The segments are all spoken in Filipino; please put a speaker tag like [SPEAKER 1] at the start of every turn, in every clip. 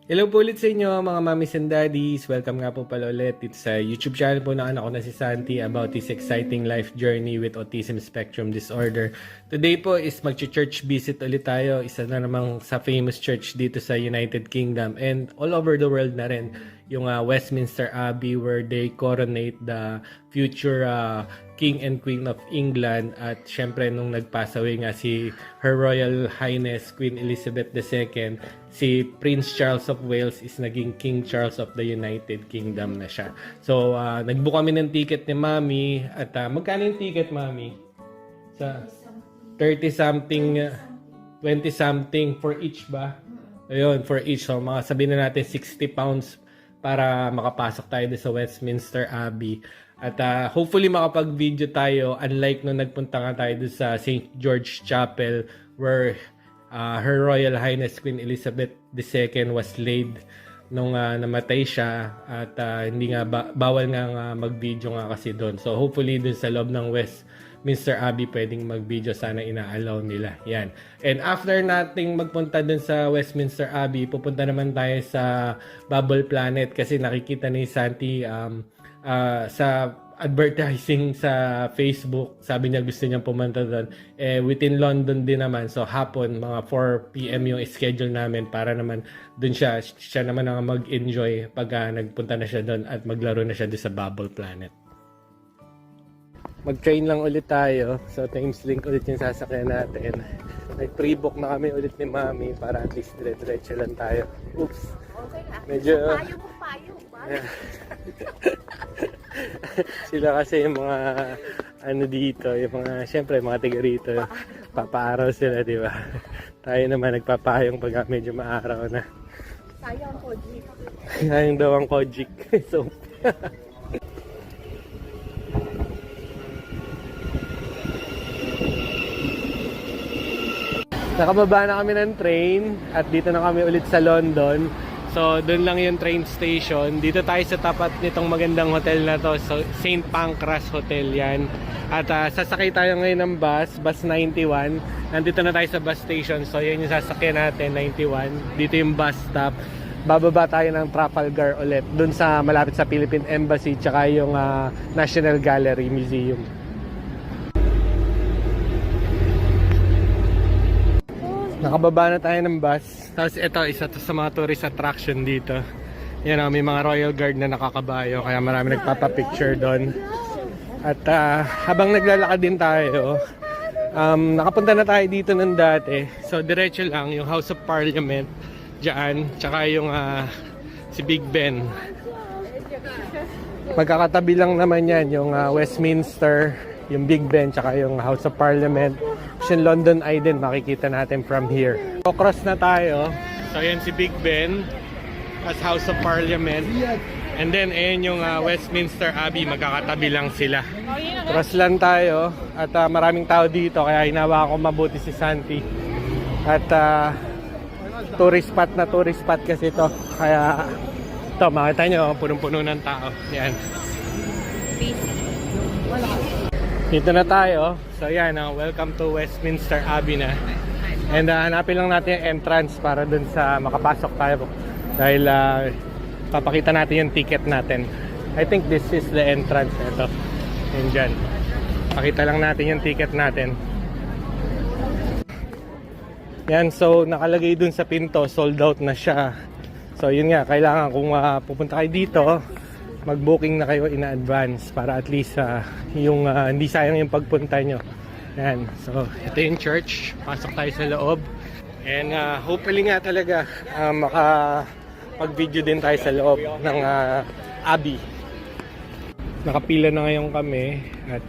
[SPEAKER 1] Hello po ulit sa inyo mga mommies and daddies. Welcome nga po pala ulit. It's sa YouTube channel po ng anak ko na si Santi about his exciting life journey with autism spectrum disorder. Today po is mag-church visit ulit tayo. Isa na namang sa famous church dito sa United Kingdom and all over the world na rin. Yung Westminster Abbey where they coronate the future King and Queen of England. At syempre nung nag-pass away nga si Her Royal Highness Queen Elizabeth II, si Prince Charles of Wales is naging King Charles of the United Kingdom na siya. So nagbook kami ng ticket ni Mami. At magkano yung ticket, Mami? Sa 30 something, 20 something for each ba? Ayun, for each. So mga sabihin na natin 60 pounds para makapasok tayo sa Westminster Abbey. At hopefully makapag-video tayo, unlike nung nagpunta nga tayo sa St. George Chapel where Her Royal Highness Queen Elizabeth II was laid nung namatay siya. At hindi nga bawal nga mag-video nga kasi doon. So hopefully dun sa loob ng Westminster Abbey pwedeng mag-video, sana ina-allow nila. Yan. And after nating magpunta dun sa Westminster Abbey, pupunta naman tayo sa Bubble Planet kasi nakikita ni Santi sa advertising sa Facebook. Sabi niya gusto niyang pumunta doon. Within London din naman. So hapon, mga 4 PM yung schedule namin para naman doon siya naman ang mag-enjoy pag nagpunta na siya doon at maglaro na siya doon sa Bubble Planet. Mag-train lang ulit tayo. So Thameslink ulit yung sasakyan natin. Nag-pre-book na kami ulit ni Mami para at least dire-diretso lang tayo. Oops. Medyo sila kasi yung mga ano dito, yung mga syempre mga tiga rito, papaaraw sila, di ba? Tayo naman nagpapayong pag medyo maaraw na.
[SPEAKER 2] Sayang ang Kojik.
[SPEAKER 1] Sayang daw ang Kojik. So nakababa na kami ng train at dito na kami ulit sa London. So doon lang yung train station. Dito tayo sa tapat nitong magandang hotel na to. So St. Pancras Hotel yan. At sasakay tayo ngayon ng bus 91. Nandito na tayo sa bus station. So yan yung sasakyan natin, 91. Dito yung bus stop. Bababa tayo ng Trafalgar ulit. Doon sa malapit sa Philippine Embassy tsaka yung National Gallery Museum. Nakababa na tayo ng bus. Tapos ito, isa to sa mga tourist attraction dito. Yan may mga Royal Guard na nakakabayo. Kaya marami nagpapapicture doon. At habang naglalakad din tayo, nakapunta na tayo dito ng dati. So diretso lang yung House of Parliament dyan. Tsaka yung si Big Ben. Magkakatabi lang naman yan yung Westminster, yung Big Ben, tsaka yung House of Parliament. Yung London Eye din makikita natin from here. So cross na tayo. So yan si Big Ben as House of Parliament. And then ayan yung Westminster Abbey, magkakatabi lang sila. Cross lang tayo at maraming tao dito kaya hinawa ko mabuti si Santi. At tourist spot kasi ito. Kaya ito makita nyo punong-puno ng tao. Yan. Dito na tayo. So yan, welcome to Westminster Abbey na. And hanapin lang natin yung entrance para dun sa makapasok tayo. Dahil papakita natin yung ticket natin. I think this is the entrance. Ito. Yan dyan. Pakita lang natin yung ticket natin. Yan, so nakalagay dun sa pinto, sold out na siya. So yun nga, kailangan kung pupunta kayo dito, mag-booking na kayo in advance para at least yung hindi sayang yung pagpunta nyo. Yan. So, ito yung church. Pasok tayo sa loob. And hopefully nga talaga makapag-video din tayo sa loob ng Abbey. Nakapila na ngayon kami at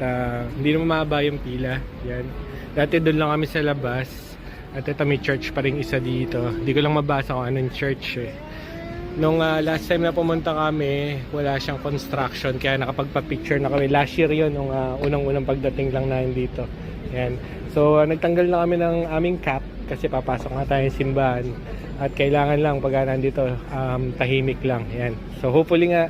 [SPEAKER 1] hindi naman mahaba yung pila. Yan. Dati doon lang kami sa labas. At ito may church pa rin isa dito. Hindi ko lang mabasa kung anong church eh. Nung last time na pumunta kami, wala siyang construction kaya nakapagpa-picture na kami. Last year yun, nung unang-unang pagdating lang namin dito. Yan. So nagtanggal na kami ng aming cap kasi papasok na tayo sa simbahan. At kailangan lang pag nandito tahimik lang. Yan. So hopefully nga,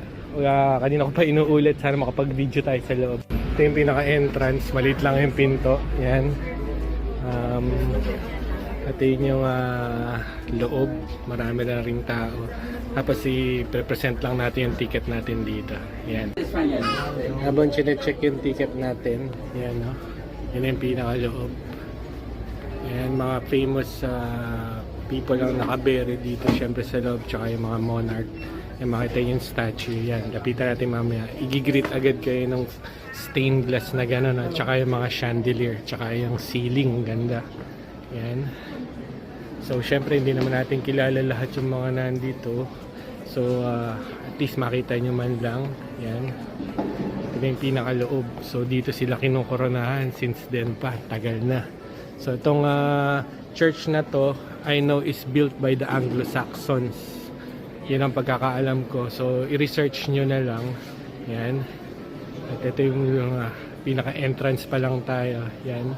[SPEAKER 1] kanina ko pa inuulit, sana makapag-video tayo sa loob. Ito yung pinaka-entrance, maliit lang yung pinto. Yan. Ito yun yung loob. Marami na ring tao. Tapos i-present lang natin yung ticket natin dito. Yan. Habang chinecheck yung ticket natin, yan, no? Yan yung pinakaloob. Yan, mga famous people ang nakabury dito. Syempre sa loob, tsaka yung mga monarch. Yan, makita yung statue. Yan, lapitan natin mamaya. I-greet agad kayo ng stained glass na gano'n. No? Tsaka yung mga chandelier. Tsaka yung ceiling. Ganda. Yan. So, syempre, hindi naman natin kilala lahat yung mga nandito. So, at least makita nyo man lang. Yan. Ito na yung pinakaloob. So, dito sila kinukoronahan since then pa. Tagal na. So, itong church na to, I know is built by the Anglo-Saxons. Yan ang pagkakaalam ko. So, i-research nyo na lang. Yan. At ito yung pinaka-entrance pa lang tayo. Yan.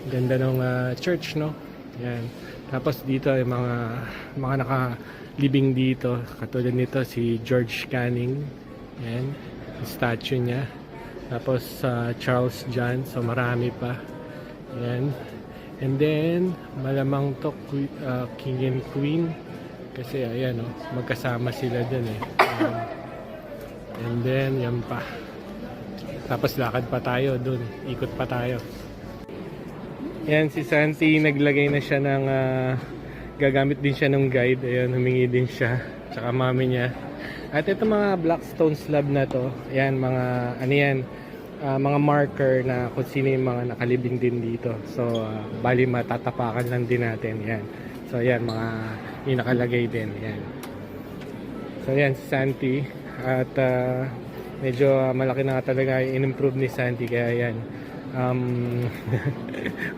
[SPEAKER 1] Ganda ng church, no? Yan. Tapos dito ay mga nakalibing dito. Katulad nito si George Canning. Yan. Yung statue niya. Tapos Charles John. So marami pa. Yan. And then malamang to King and Queen. Kasi ayan, oh, magkasama sila dun eh. Yan. And then yan pa. Tapos lakad pa tayo dun. Ikot pa tayo. Yan, si Santi, naglagay na siya ng, gagamit din siya ng guide. Ayan, humingi din siya. Tsaka mami niya. At ito mga blackstone slab na to. Ayan, mga, ano yan, mga marker na kung sino yung mga nakalibing din dito. So, bali matatapakan lang din natin. Yan. So, ayan, mga, yung nakalagay din. Yan. So, ayan, si Santi. At, medyo malaki na talaga yung in-improve ni Santi. Kaya, yan.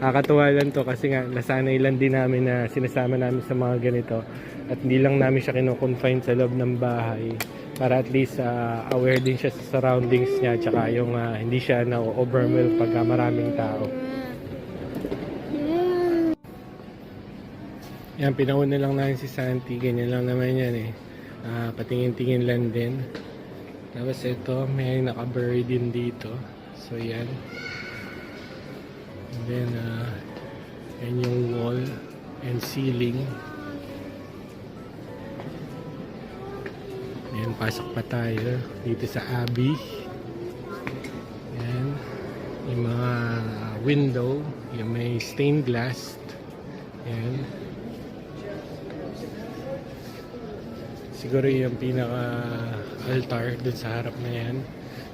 [SPEAKER 1] Nakakatuwa lang to kasi nga nasanay lang din namin na sinasama namin sa mga ganito at hindi lang namin siya kino-confine sa loob ng bahay para at least aware din siya sa surroundings niya tsaka yung hindi siya na-overwhelm pagka maraming tao. Yan, pinauna lang namin si Santi, ganyan lang naman yan eh, patingin-tingin lang din. Tapos ito may nakabury din dito, so yan. And then, yan yung wall and ceiling. Yan, pasok pa tayo dito sa Abbey. Yan, yung mga window, yung may stained glass. Yan. Siguro yung pinaka-altar dun sa harap na yan.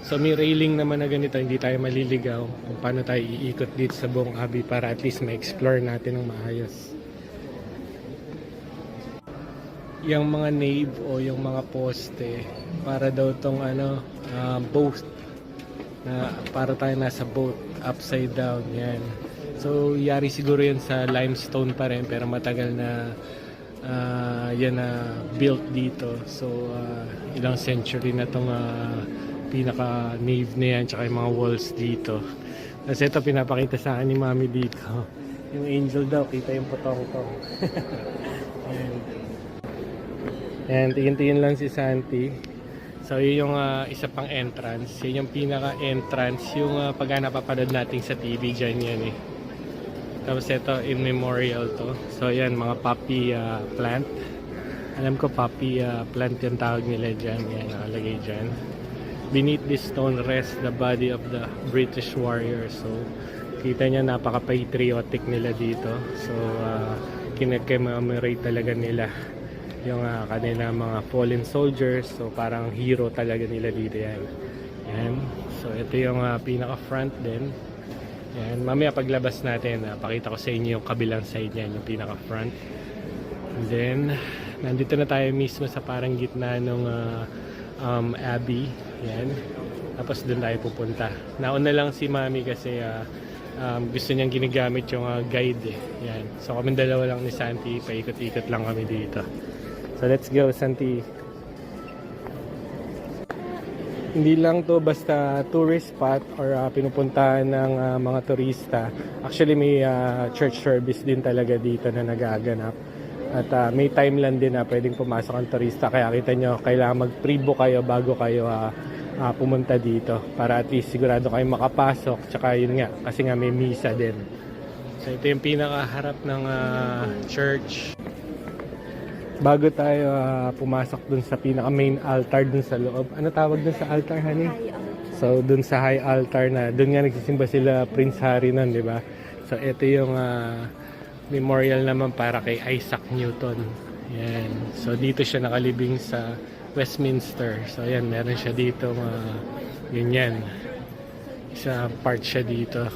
[SPEAKER 1] So may railing naman na ganito, hindi tayo maliligaw kung paano tayo iikot dito sa buong Abbey para at least ma-explore natin ng maayos. Yung mga nave o yung mga poste, para daw tong boat, na para tayo nasa boat, upside down, yan. So yari siguro yan sa limestone pa rin, pero matagal na yan na built dito. So ilang century na tong pinaka nave na yan tsaka yung mga walls dito. Kasi ito pinapakita sa akin ni mami dito, yung angel daw, kita yung potong-tong. Ayan, tingin-tingin lang si Santi. So yun yung isa pang entrance, yun yung pinaka entrance, yung pag napapanood natin sa TV dyan yan eh. Tapos ito in memorial to, so yan mga poppy plant. Alam ko poppy plant yung tawag nila dyan, yan nakalagay dyan. Beneath this stone rests the body of the British warrior. So, kita niya napaka-patriotic nila dito. So, kine-commemorate talaga nila yung kanila mga fallen soldiers. So, parang hero talaga nila dito yan. Yan. So, ito yung pinaka-front din. Yan. Mamaya paglabas natin, pakita ko sa inyo yung kabilang side niyan, yung pinaka-front. And then, nandito na tayo mismo sa parang gitna ng Abbey. Yan. Tapos doon tayo pupunta. Nauna lang si mami kasi gusto niyang ginagamit yung guide eh. Yan. So kami dalawa lang ni Santi, paikot-ikot lang kami dito. So let's go, Santi. Hindi lang to basta tourist spot or pinupuntahan ng mga turista. Actually may church service din talaga dito na nagaganap. At may time lang din na pwedeng pumasok ang turista. Kaya kita nyo, kailangan mag-pre-book kayo bago kayo pumunta dito. Para at least sigurado kayo makapasok. Tsaka yun nga, kasi nga may misa din. So ito yung pinakaharap ng church. Bago tayo pumasok dun sa pinaka main altar dun sa loob. Ano tawag dun sa altar, honey? So dun sa high altar na, dun nga nagsisimba sila Prince Harry nun, di ba? So ito yung memorial naman para kay Isaac Newton. Yan. So dito siya nakalibing sa Westminster. So ayan, meron siya dito ganyan. Isa part siya dito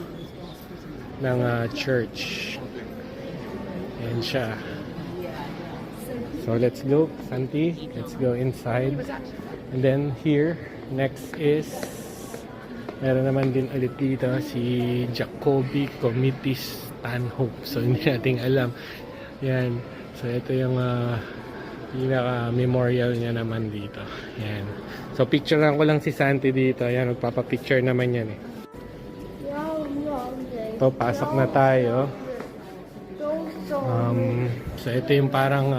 [SPEAKER 1] ng church. Ayan siya. So let's go, Santi. Let's go inside. And then here, next is meron naman din ulit dito si Jacobi Committee Stanhope. So hindi natin alam. Yan. So ito yung pinaka-memorial niya naman dito. Yan. So picturean ko lang si Santi dito. Ayan, magpapapicture naman yan eh. So pasok na tayo. So ito yung parang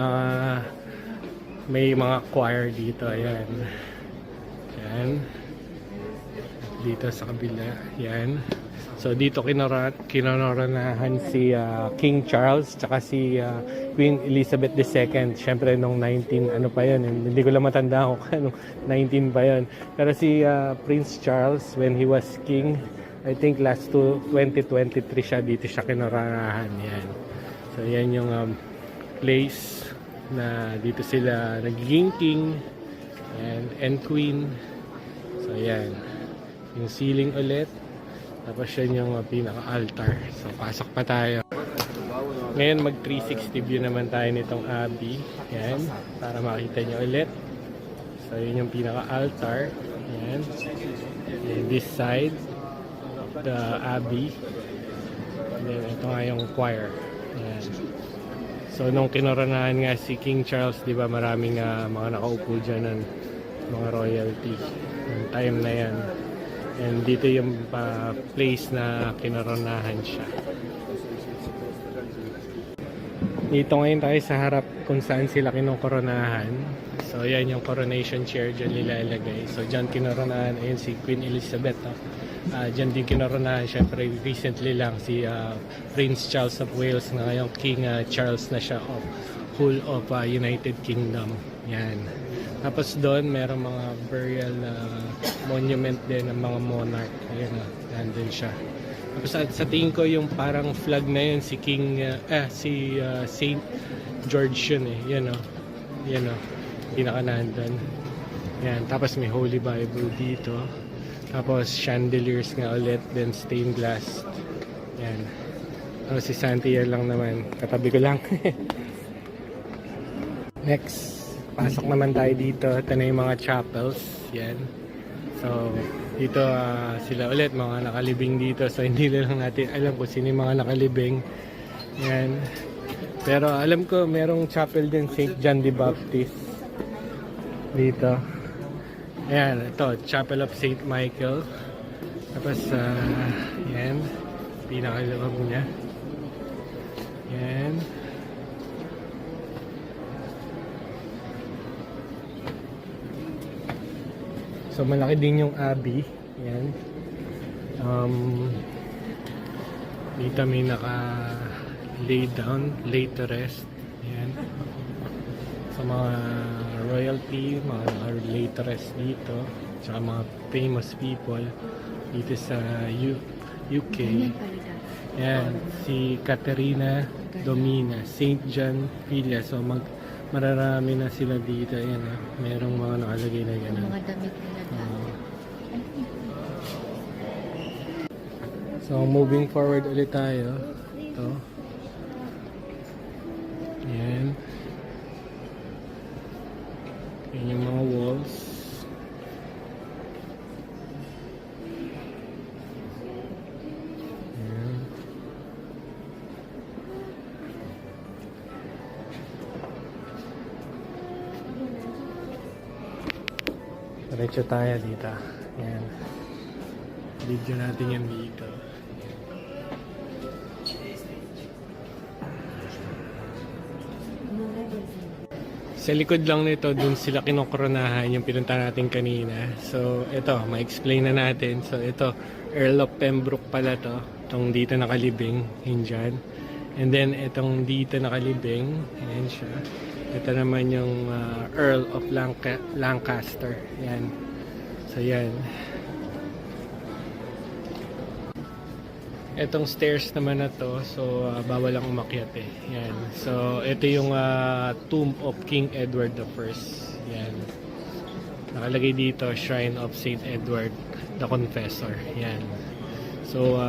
[SPEAKER 1] may mga choir dito. Ayan. Ayan. Dito sa kabila. Ayan. So dito kinoranahan si King Charles tsaka si Queen Elizabeth II. Siyempre nung 19 ano pa yun. Hindi ko lang matanda kung anong 19 pa yun. Pero si Prince Charles when he was king, I think last to 2023 siya, dito siya kinoranahan. Yan. So yan yung place na dito sila nagiging king and queen. So yan. Yung ceiling ulit. Tapos yan yung pinaka-altar. So pasok pa tayo. Ngayon mag 360 view naman tayo nitong abbey. Yan. Para makita nyo ulit. So yun yung pinaka-altar. Yan. And this side the abbey. And then ito nga yung choir. Ayan. So nung kinoranahan nga si King Charles, di ba, maraming mga nakaupo dyan ng mga royalty yung time na yan. And dito yung place na kinoranahan siya. Dito ngayon tayo sa harap kung saan sila kinokoronahan. So yan yung coronation chair dyan nilalagay. So dyan kinoronahan, ayun si Queen Elizabeth. Dyan din kinoronahan syempre recently lang si Prince Charles of Wales, na ngayong King Charles na siya of whole of United Kingdom. Yan. Tapos doon merong mga burial na monument din ng mga monarch. Ayan o, nandun siya. Tapos sa tingin ko yung parang flag na yun si si Saint George yun eh. Yan o. Yan o. Pinaka nandun. Yan. Tapos may Holy Bible dito. Tapos chandeliers nga ulit, then stained glass. Yan. Tapos si Santi yan lang naman. Katabi ko lang. Next, pasok naman tayo dito. Ito na yung mga chapels. Yan. So, dito sila ulit, mga nakalibing dito. So, hindi lang natin alam kung sino yung mga nakalibing. Yan. Pero alam ko, merong chapel din, St. John the Baptist. Dito. Ayan, ito, Chapel of St. Michael. Tapos, yan, pinakalawag niya. Yan. So, malaki din yung abbey. Yan. Dito may naka-lay down, lay to rest. Yan. Sa mga royalty, mga lay to rest dito, tsaka mga famous people dito sa UK. Yan, si Caterina Domina, St. John Villa. So mararami na sila dito. Yan, merong mga nakalagay na gano'n.
[SPEAKER 2] Mga damit nila dati.
[SPEAKER 1] So moving forward ulit tayo. Ito. Yan. Yan yung mga walls. Yan. Diretso tayo dito. Yan. Video natin yan dito. Sa likod lang nito, dun sila kinokoronahan yung pinunta natin kanina. So, ito, ma-explain na natin. So, ito, Earl of Pembroke pala to. Itong dito nakalibing, yun dyan. And then, itong dito nakalibing, ayan siya. Ito naman yung Earl of Lancaster. Yan. So, yan. Itong stairs naman na to, so bawal lang umakyat eh. Yan. So, ito yung tomb of King Edward I. Yan. Nakalagay dito, Shrine of Saint Edward the Confessor. Yan. So,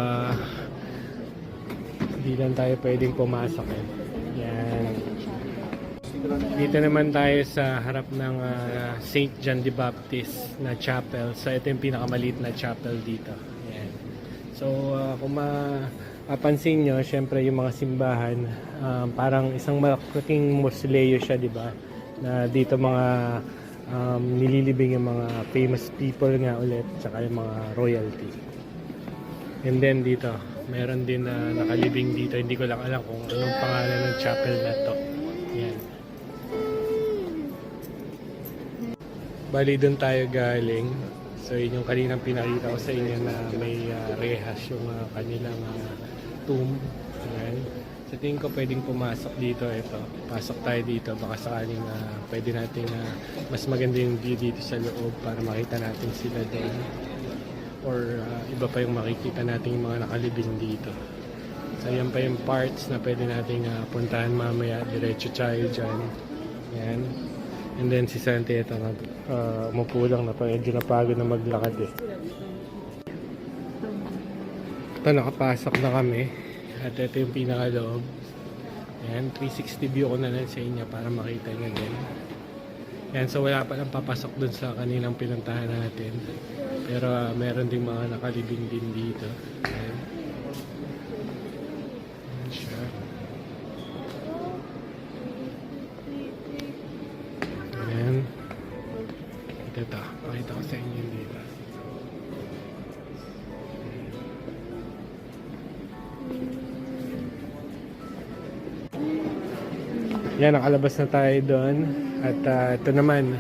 [SPEAKER 1] hindi lang tayo pwedeng pumasok eh. Yan. Dito naman tayo sa harap ng Saint John the Baptist na chapel. So, ito yung pinakamaliit na chapel dito. Yan. So, kung mapapansin nyo, syempre yung mga simbahan, parang isang malaking mausoleo siya, di ba? Na dito mga nililibing yung mga famous people nga ulit, tsaka yung mga royalty. And then dito, meron din na nakalibing dito. Hindi ko lang alam kung anong pangalan ng chapel na to. Yan. Bali, doon tayo galing. So, yun yung kaninang pinakita ko sa inyo na may rehas yung kanilang tomb. Yan. Sa tingin ko pwedeng pumasok dito. Ito, pasok tayo dito. Baka sakaling pwede natin mas maganda yung view dito sa loob para makita natin sila doon. Or iba pa yung makikita natin yung mga nakalibing dito. So, yan pa yung parts na pwede natin puntahan mamaya. Diretso tayo dyan. Yan. And then si Santi ito umupo lang na medyo napagod na maglakad eh. Ito, nakapasok na kami. At ito yung pinakaloob. Ayan, 360 view ko na lang sa inyo para makita nyo din. Ayan, so wala pa lang papasok dun sa kaninang pinuntahan natin. Pero meron ding mga nakalibing din dito. Ayan. Ayan siya. Ayan. Ito. Pakita ko sa inyo dito. Yan, nakalabas na tayo doon. At ito naman,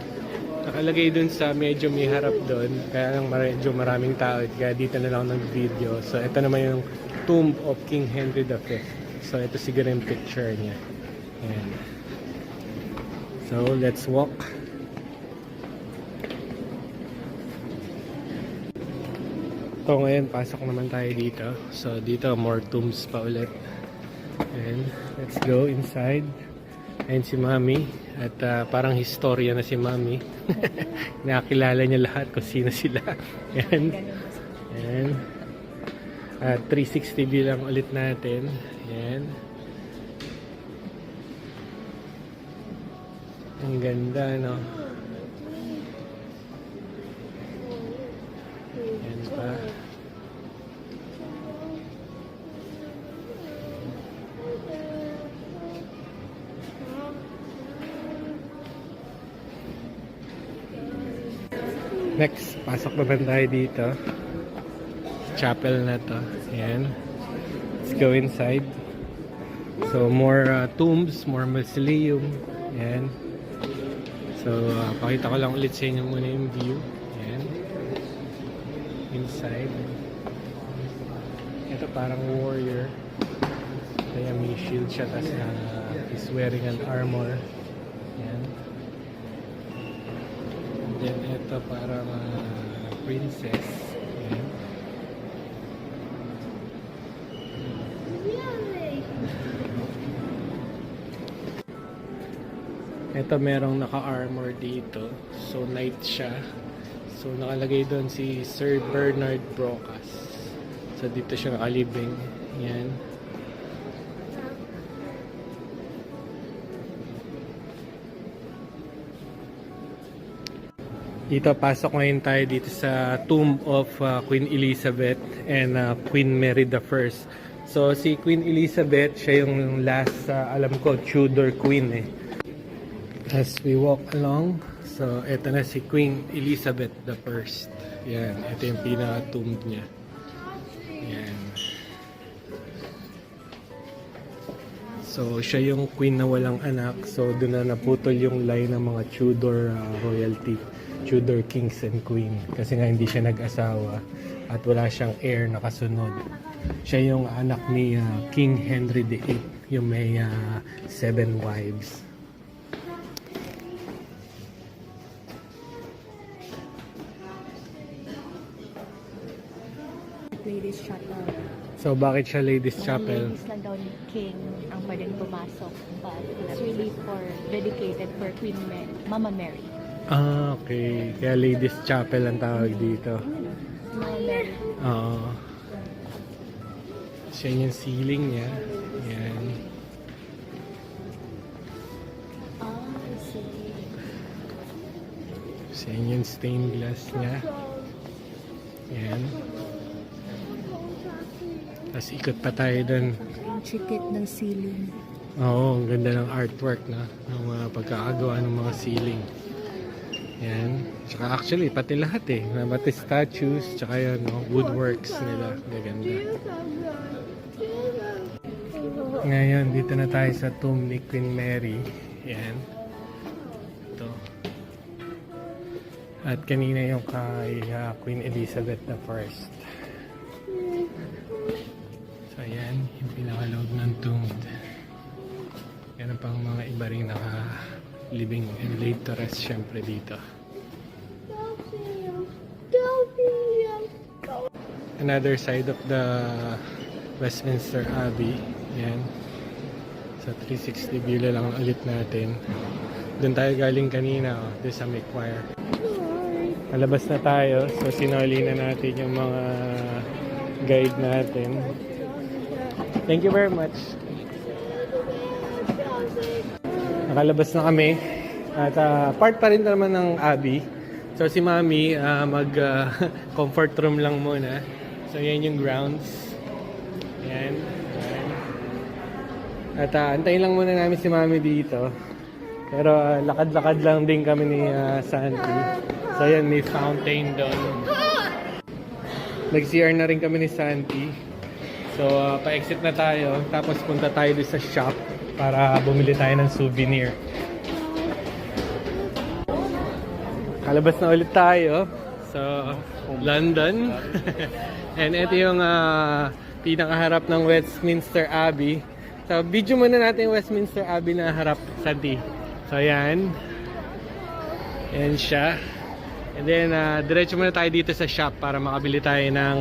[SPEAKER 1] nakalagay doon sa medyo may harap doon. Kaya lang medyo maraming tao. Kaya dito na lang ng video. So, ito naman yung tomb of King Henry V. So, ito siguro yung picture niya. Ayan. So, let's walk. So, ngayon, pasok naman tayo dito. So, dito, more tombs pa ulit. And let's go inside. Ayan si Mami. At parang historia na si Mami. Nakakilala niya lahat kung sino sila. Ayan. Ayan. 360 view lang ulit natin. Ayan. Ang ganda, no? Ayan pa. Next, pasok naman tayo dito. Chapel na to. Ayan. Let's go inside. So, more tombs, more mausoleum. Ayan. So, pakita ko lang ulit sa inyo muna yung view. Ayan. Inside. Ito parang warrior. Kaya may shield siya. Tapos he's wearing an armor. Ayan. Then ito parang princess. Ayan. Ito merong naka-armor dito. So knight siya. So nakalagay doon si Sir Bernard Brocas. So dito siya nakalibing. Ayan. Dito, pasok ngayon tayo dito sa tomb of Queen Elizabeth and Queen Mary I. So, si Queen Elizabeth, siya yung last, alam ko, Tudor Queen eh. As we walk along, so, eto na si Queen Elizabeth I. Yan, ito yung pinaka-tomb niya. Yan. So, siya yung queen na walang anak. So, doon na naputol yung line ng mga Tudor royalty. Tudor kings and queen kasi nga hindi siya nag-asawa. at wala siyang heir na kasunod. Siya yung anak ni King Henry VIII, yung may 7 wives.
[SPEAKER 2] Ladies Chapel.
[SPEAKER 1] So bakit siya Ladies
[SPEAKER 2] Mga
[SPEAKER 1] Chapel?
[SPEAKER 2] ladies lang daw ni King ang pwedeng pumasok. But it's really dedicated for Queen Mama Mary.
[SPEAKER 1] Ah, okay. Kaya Ladies Chapel ang tawag dito.
[SPEAKER 2] Mama Mary.
[SPEAKER 1] Oo. Siya yung ceiling niya. Yan.
[SPEAKER 2] I see.
[SPEAKER 1] Siya yung stained glass niya. Yan. Tapos ikot pa tayo dun.
[SPEAKER 2] Ang chikit ng ceiling.
[SPEAKER 1] Oo, ang ganda ng artwork na. Ng mga pagkakagawa ng mga ceiling. Yan. Tsaka actually, pati lahat eh. Pati statues, tsaka yan, no? Woodworks nila. Gaganda. Ngayon, dito na tayo sa tomb ni Queen Mary. Yan. Ito. At kanina yung kay Queen Elizabeth I. So, ayan. Yung pinakaloob ng tomb. Yan ang pang mga iba rin naka-living and laid to rest syempre dito. Another side of the Westminster Abbey. Yan. Sa 360 view lang ulit natin. Doon tayo galing kanina. Doon sa McQuire. Malabas na tayo. So sinuli na natin yung mga guide natin. Thank you very much. Nakalabas na kami. At part pa rin naman ng Abbey. So si Mami mag comfort room lang muna. So yan yung grounds. Yan. Yan. At antayin lang muna namin si Mami dito. Pero lakad-lakad lang din kami ni Santi. So yan, may fountain doon. Nag-CR na rin kami ni Santi. So pa-exit na tayo. Tapos punta tayo doon sa shop para bumili tayo ng souvenir. Kalabas na ulit tayo. So, London. And ito yung pinakaharap ng Westminster Abbey. So, video muna natin yung Westminster Abbey na harap sa D. So, yan. Yan siya. And then, diretso muna tayo dito sa shop para makabili tayo ng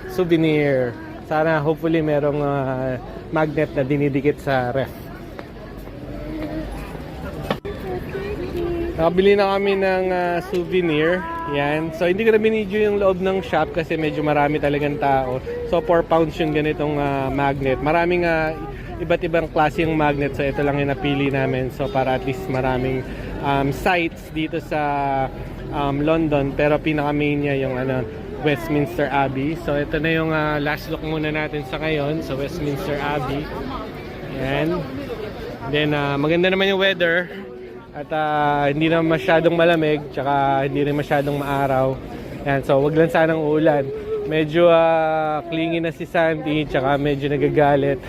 [SPEAKER 1] souvenir. Sana, hopefully, merong magnet na dinidikit sa ref. Nakabili na kami ng souvenir. Yan. So, hindi ko na binidyo yung loob ng shop kasi medyo marami talagang tao. So, 4 pounds yung ganitong magnet. Maraming iba't ibang klase yung magnet. So, ito lang yung napili namin. So, para at least maraming sites dito sa London. Pero pinaka-main niya yung Westminster Abbey. So, ito na yung last look muna natin sa ngayon. So, Westminster Abbey. Yan. Then, maganda naman yung weather. At hindi na masyadong malamig, tsaka hindi rin masyadong maaraw. Yan, so wag lang sanang uulan. Medyo clingy na si Santi, tsaka medyo nagagalit.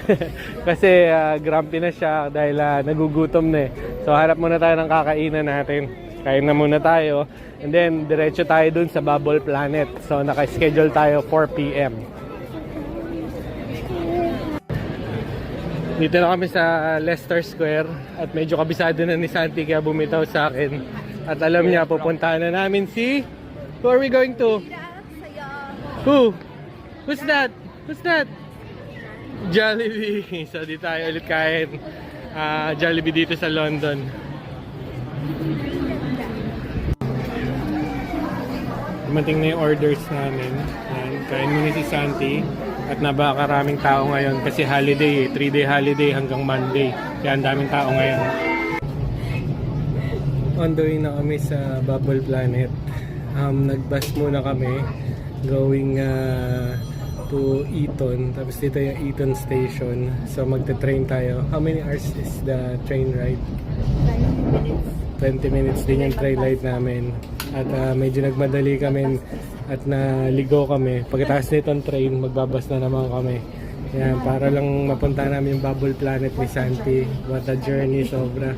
[SPEAKER 1] Kasi grumpy na siya dahil nagugutom na eh. So harap muna tayo ng kakainan natin. Kain na muna tayo. And then diretso tayo dun sa Bubble Planet. So naka-schedule tayo 4 PM. Dito na kami sa Leicester Square at medyo kabisado na ni Santi kaya bumitaw sa akin. At alam niya, pupuntahan na namin si... Who are we going to? Who? Who's that? Who's that? Jollibee. So di tayo ulit kain Jollibee dito sa London. Dumating na yung orders namin. Yan, kain muna si Santi. At napakaraming tao ngayon kasi holiday, 3-day holiday hanggang Monday. Kaya ang daming tao ngayon. On the way na kami sa Bubble Planet. Nag-bus muna kami going to Eton. Tapos dito yung Eton Station. So magte-train tayo. How many hours is the train ride? 20 minutes din yung train ride namin. At medyo nagmadali kami at naligo kami. Pagkatapos nitong train, magbabas na naman kami. Yan, para lang mapunta namin yung Bubble Planet ni Santi. What a journey, sobra.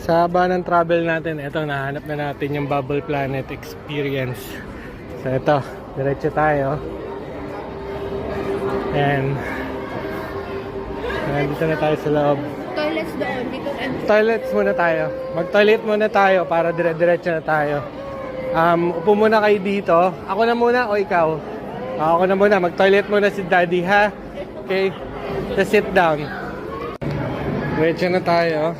[SPEAKER 1] Sa haba ng travel natin, eto, nahanap na natin yung Bubble Planet experience. So eto, diretso tayo. And nandito na tayo sa loob.
[SPEAKER 2] Toilets doon, dito
[SPEAKER 1] Toilets muna tayo. Mag-toilet muna tayo para dire-diretso na tayo. Upo muna kayo dito. Ako na muna o ikaw? Ako na muna. Mag-toilet muna si Daddy, ha? Okay? Just sit down. Diretso na tayo.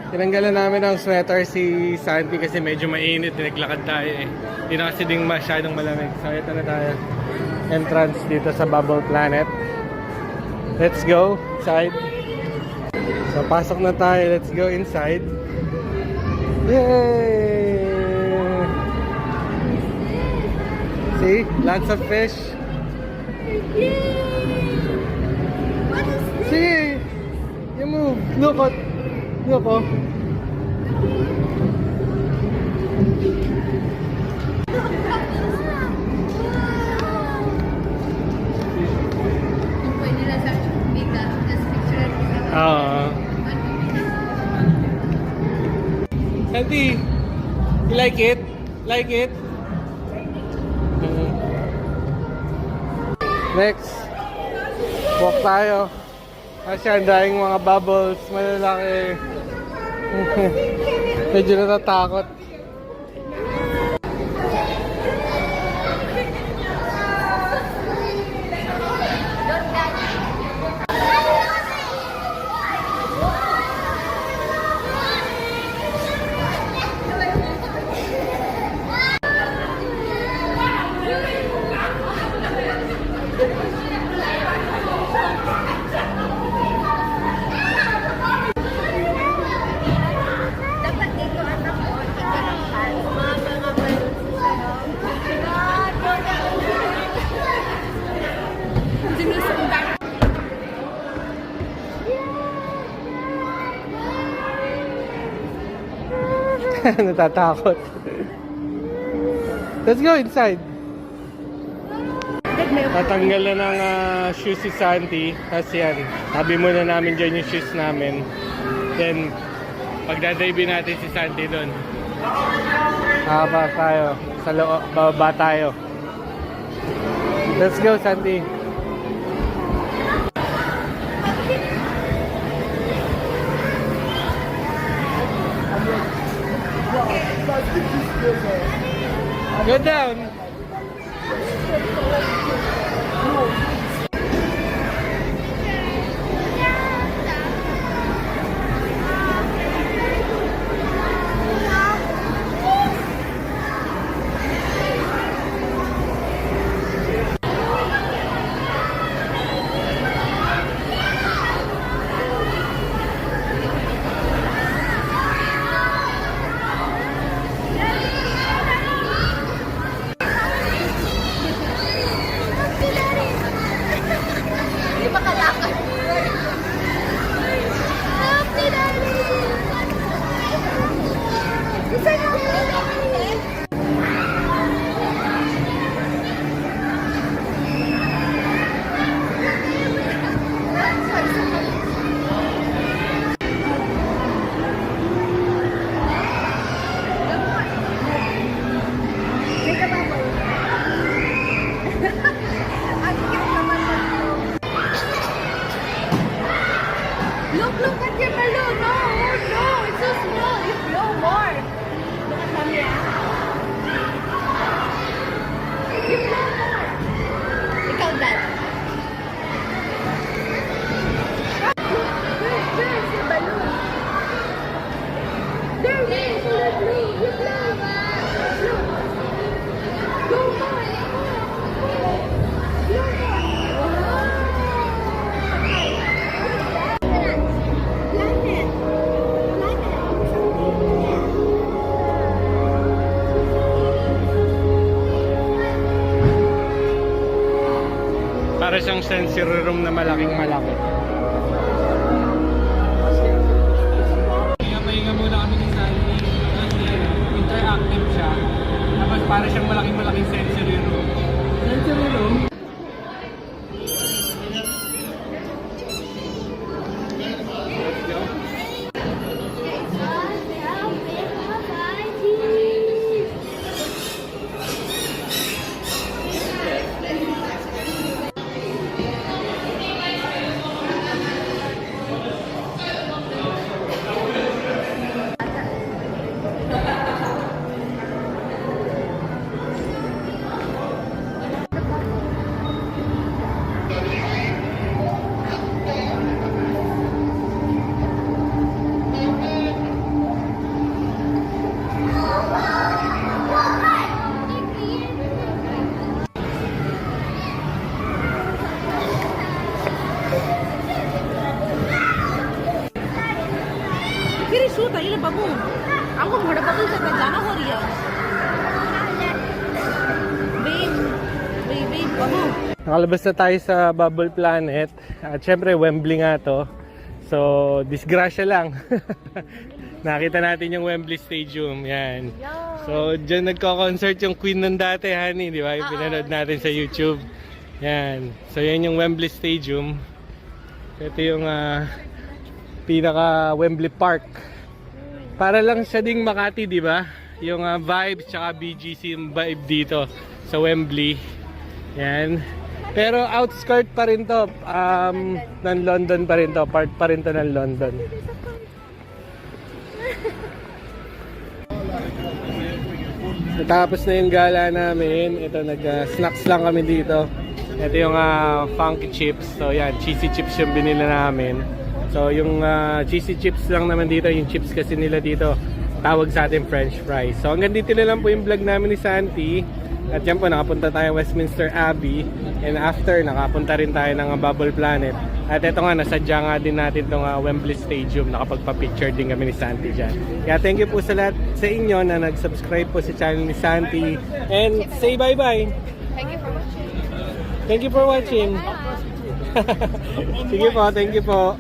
[SPEAKER 1] Tinanggalan namin ang sweater si Santi kasi medyo mainit. Naglakad tayo eh. Hindi na kasi din masyadong malamig. So ito na tayo. Entrance dito sa Bubble Planet. Let's go inside. So pasok na tayo. Let's go inside. Yay! See? Lots of fish. See? You move. Look at. Look oh. Santi, you like it? Like it? Next, walk tayo. Kasi ang daming mga bubbles, malalaki. Medyo natatakot. Natatakot. Let's go inside. Tatanggal na ng shoes si Santi. Kasi yan, tabi muna namin dyan yung shoes namin. Then, pagdadrive natin si Santi doon. Haba tayo. Sa loob, bababa tayo. Let's go, Santi. Go down.
[SPEAKER 2] Look at your balloon. No, no, it's so small. You blow more. Look at mommy. You blow more. Ikaw, Dad. There's your balloon. There is the balloon. You blow. Go more. Blow more.
[SPEAKER 1] Para siyang sensory room na malaking malaki. Pahinga muna kami ni Sandy. Kasi interactive siya. Tapos para siyang malaking sensory room. Sensory room? Nakalabas na tayo sa Bubble Planet. At syempre, Wembley nga to. So, disgrasya lang. Nakita natin yung Wembley Stadium. Yan. So, dyan nagko-concert yung Queen nun dati, honey. Di ba? Yung pinanood natin sa YouTube. Yan. So, yan yung Wembley Stadium. Ito yung pinaka Wembley Park. Para lang siya ding Makati, di ba? Yung vibes tsaka BGC yung vibe dito sa Wembley. Yan. Pero outskirt pa rin to. Ng London pa rin to. Part pa rin to ng London. Natapos na yung gala namin. Ito, nag-snacks lang kami dito. Ito yung funky chips. So yan, cheesy chips yung binili namin. So yung cheesy chips lang naman dito. Yung chips kasi nila dito, tawag sa atin french fries. So hanggang dito na lang po yung vlog namin ni Santi. At yan po, nakapunta tayo Westminster Abbey. And after, nakapunta rin tayo ng Bubble Planet. At ito nga, nasadya nga din natin itong Wembley Stadium. Nakapagpa-picture din kami ni Santi dyan. Kaya thank you po sa lahat sa inyo na nag-subscribe po sa channel ni Santi. And say bye-bye!
[SPEAKER 2] Thank you for watching.
[SPEAKER 1] Thank you for watching! Sige po, thank you po!